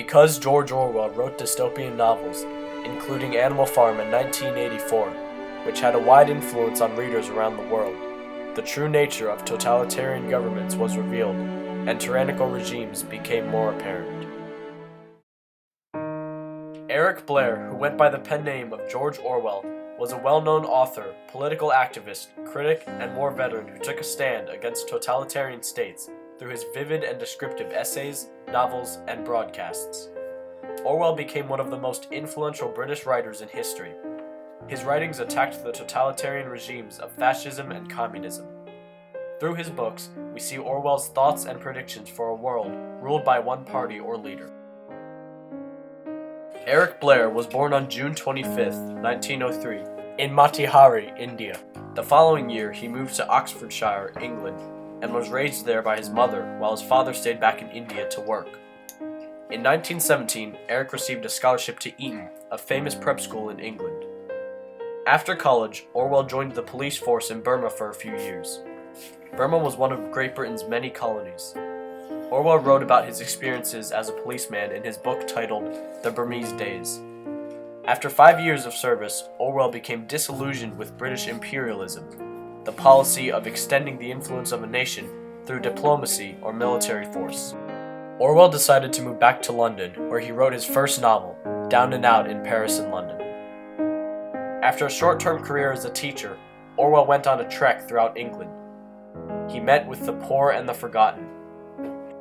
Because George Orwell wrote dystopian novels, including Animal Farm in 1984, which had a wide influence on readers around the world, the true nature of totalitarian governments was revealed, and tyrannical regimes became more apparent. Eric Blair, who went by the pen name of George Orwell, was a well-known author, political activist, critic, and war veteran who took a stand against totalitarian states through his vivid and descriptive essays, novels, and broadcasts. Orwell became one of the most influential British writers in history. His writings attacked the totalitarian regimes of fascism and communism. Through his books, we see Orwell's thoughts and predictions for a world ruled by one party or leader. Eric Blair was born on June 25, 1903, in Motihari, India. The following year, he moved to Oxfordshire, England, and was raised there by his mother while his father stayed back in India to work. In 1917, Eric received a scholarship to Eton, a famous prep school in England. After college, Orwell joined the police force in Burma for a few years. Burma was one of Great Britain's many colonies. Orwell wrote about his experiences as a policeman in his book titled The Burmese Days. After 5 years of service, Orwell became disillusioned with British imperialism, the policy of extending the influence of a nation through diplomacy or military force. Orwell decided to move back to London, where he wrote his first novel, Down and Out in Paris and London. After a short-term career as a teacher, Orwell went on a trek throughout England. He met with the poor and the forgotten.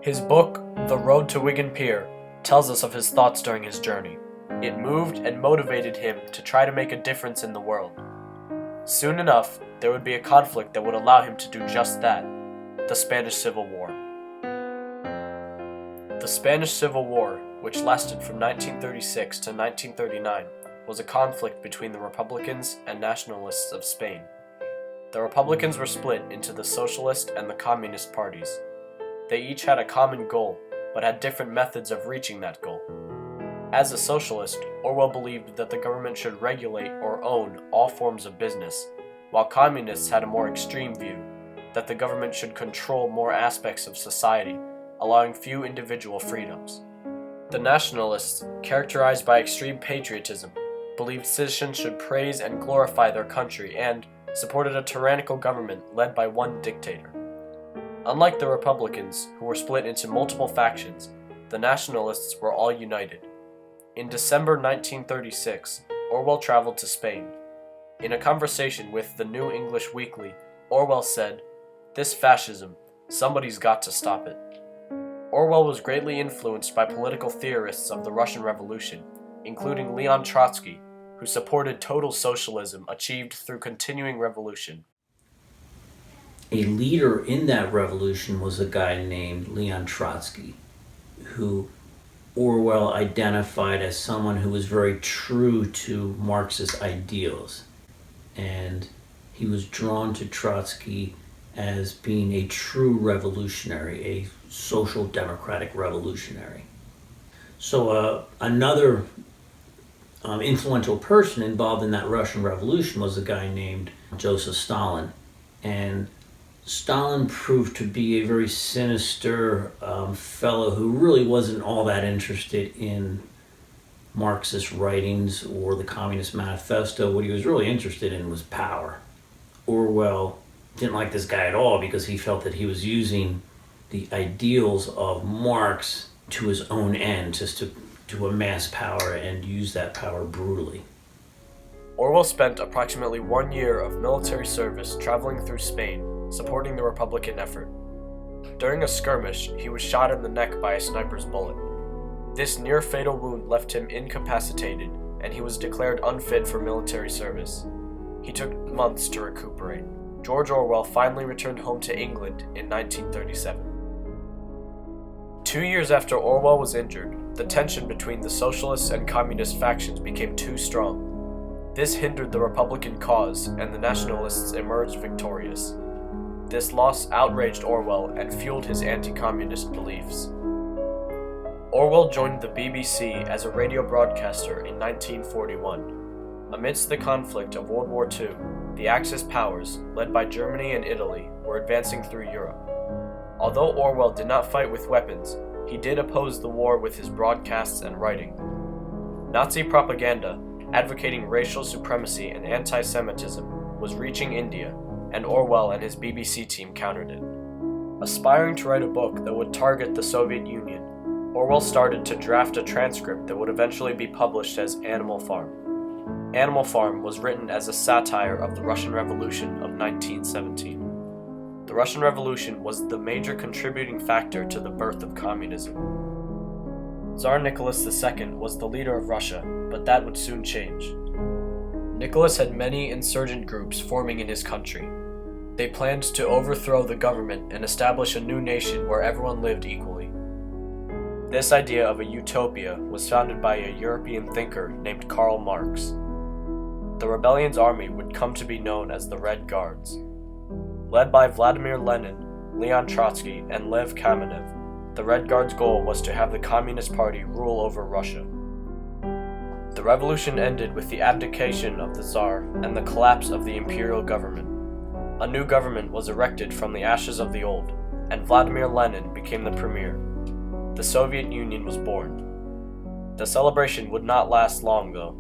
His book, The Road to Wigan Pier, tells us of his thoughts during his journey. It moved and motivated him to try to make a difference in the world. Soon enough, there would be a conflict that would allow him to do just that, the Spanish Civil War. The Spanish Civil War, which lasted from 1936 to 1939, was a conflict between the Republicans and Nationalists of Spain. The Republicans were split into the Socialist and the Communist parties. They each had a common goal, but had different methods of reaching that goal. As a socialist, Orwell believed that the government should regulate or own all forms of business, while communists had a more extreme view, that the government should control more aspects of society, allowing few individual freedoms. The nationalists, characterized by extreme patriotism, believed citizens should praise and glorify their country and supported a tyrannical government led by one dictator. Unlike the Republicans, who were split into multiple factions, the nationalists were all united. In December 1936, Orwell traveled to Spain. In a conversation with the New English Weekly, Orwell said, "This fascism, somebody's got to stop it." Orwell was greatly influenced by political theorists of the Russian Revolution, including Leon Trotsky, who supported total socialism achieved through continuing revolution. A leader in that revolution was a guy named Leon Trotsky, who Orwell identified as someone who was very true to Marxist ideals. And he was drawn to Trotsky as being a true revolutionary, a social democratic revolutionary. So another influential person involved in that Russian Revolution was a guy named Joseph Stalin. And Stalin proved to be a very sinister fellow who really wasn't all that interested in Marxist writings or the Communist Manifesto. What he was really interested in was power. Orwell didn't like this guy at all because he felt that he was using the ideals of Marx to his own end, just to amass power and use that power brutally. Orwell spent approximately 1 year of military service traveling through Spain, supporting the Republican effort. During a skirmish, he was shot in the neck by a sniper's bullet. This near-fatal wound left him incapacitated, and he was declared unfit for military service. He took months to recuperate. George Orwell finally returned home to England in 1937. 2 years after Orwell was injured, the tension between the socialist and communist factions became too strong. This hindered the Republican cause, and the nationalists emerged victorious. This loss outraged Orwell and fueled his anti-communist beliefs. Orwell joined the BBC as a radio broadcaster in 1941. Amidst the conflict of World War II, the Axis powers, led by Germany and Italy, were advancing through Europe. Although Orwell did not fight with weapons, he did oppose the war with his broadcasts and writing. Nazi propaganda, advocating racial supremacy and anti-Semitism, was reaching India, and Orwell and his BBC team countered it. Aspiring to write a book that would target the Soviet Union, Orwell started to draft a transcript that would eventually be published as Animal Farm. Animal Farm was written as a satire of the Russian Revolution of 1917. The Russian Revolution was the major contributing factor to the birth of communism. Tsar Nicholas II was the leader of Russia, but that would soon change. Nicholas had many insurgent groups forming in his country. They planned to overthrow the government and establish a new nation where everyone lived equally. This idea of a utopia was founded by a European thinker named Karl Marx. The rebellion's army would come to be known as the Red Guards. Led by Vladimir Lenin, Leon Trotsky, and Lev Kamenev, the Red Guards' goal was to have the Communist Party rule over Russia. The revolution ended with the abdication of the Tsar and the collapse of the imperial government. A new government was erected from the ashes of the old, and Vladimir Lenin became the premier. The Soviet Union was born. The celebration would not last long, though.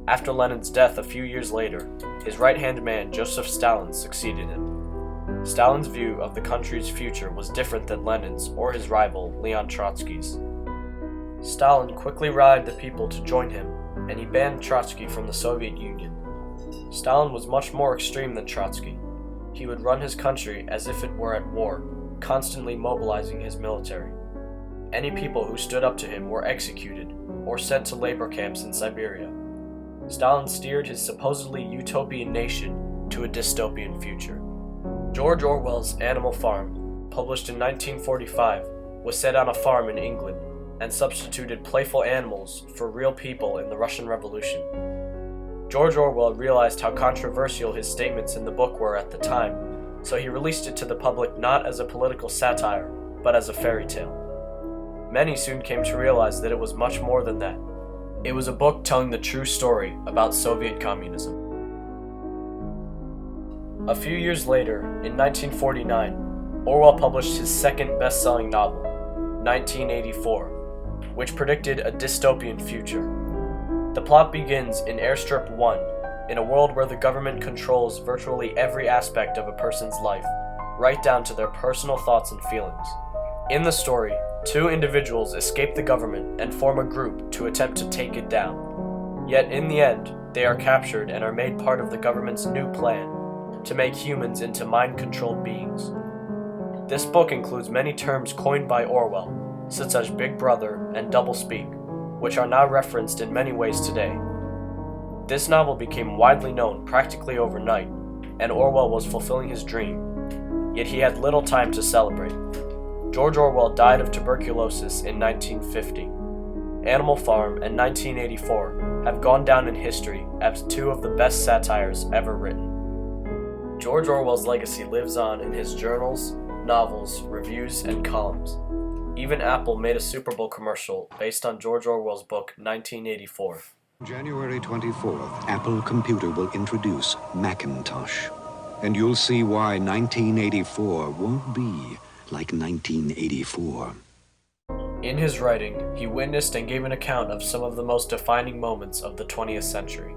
After Lenin's death a few years later, his right-hand man Joseph Stalin succeeded him. Stalin's view of the country's future was different than Lenin's or his rival Leon Trotsky's. Stalin quickly rallied the people to join him, and he banned Trotsky from the Soviet Union. Stalin was much more extreme than Trotsky. He would run his country as if it were at war, constantly mobilizing his military. Any people who stood up to him were executed or sent to labor camps in Siberia. Stalin steered his supposedly utopian nation to a dystopian future. George Orwell's Animal Farm, published in 1945, was set on a farm in England and substituted playful animals for real people in the Russian Revolution. George Orwell realized how controversial his statements in the book were at the time, so he released it to the public not as a political satire, but as a fairy tale. Many soon came to realize that it was much more than that. It was a book telling the true story about Soviet communism. A few years later, in 1949, Orwell published his second best-selling novel, 1984, which predicted a dystopian future. The plot begins in Airstrip 1, in a world where the government controls virtually every aspect of a person's life, right down to their personal thoughts and feelings. In the story, two individuals escape the government and form a group to attempt to take it down. Yet in the end, they are captured and are made part of the government's new plan to make humans into mind-controlled beings. This book includes many terms coined by Orwell, such as Big Brother and doublespeak, which are now referenced in many ways today. This novel became widely known practically overnight, and Orwell was fulfilling his dream, yet he had little time to celebrate. George Orwell died of tuberculosis in 1950. Animal Farm and 1984 have gone down in history as two of the best satires ever written. George Orwell's legacy lives on in his journals, novels, reviews, and columns. Even Apple made a Super Bowl commercial based on George Orwell's book 1984. January 24th, Apple Computer will introduce Macintosh. And you'll see why 1984 won't be like 1984. In his writing, he witnessed and gave an account of some of the most defining moments of the 20th century.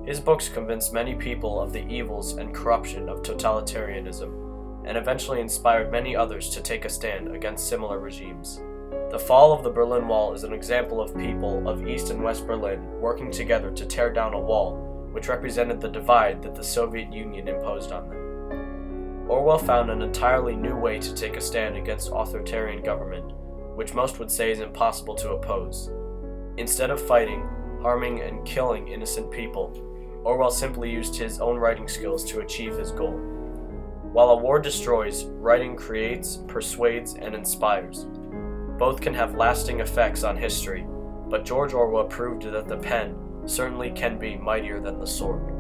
His books convinced many people of the evils and corruption of totalitarianism, and eventually inspired many others to take a stand against similar regimes. The fall of the Berlin Wall is an example of people of East and West Berlin working together to tear down a wall, which represented the divide that the Soviet Union imposed on them. Orwell found an entirely new way to take a stand against authoritarian government, which most would say is impossible to oppose. Instead of fighting, harming, and killing innocent people, Orwell simply used his own writing skills to achieve his goal. While a war destroys, writing creates, persuades, and inspires. Both can have lasting effects on history, but George Orwell proved that the pen certainly can be mightier than the sword.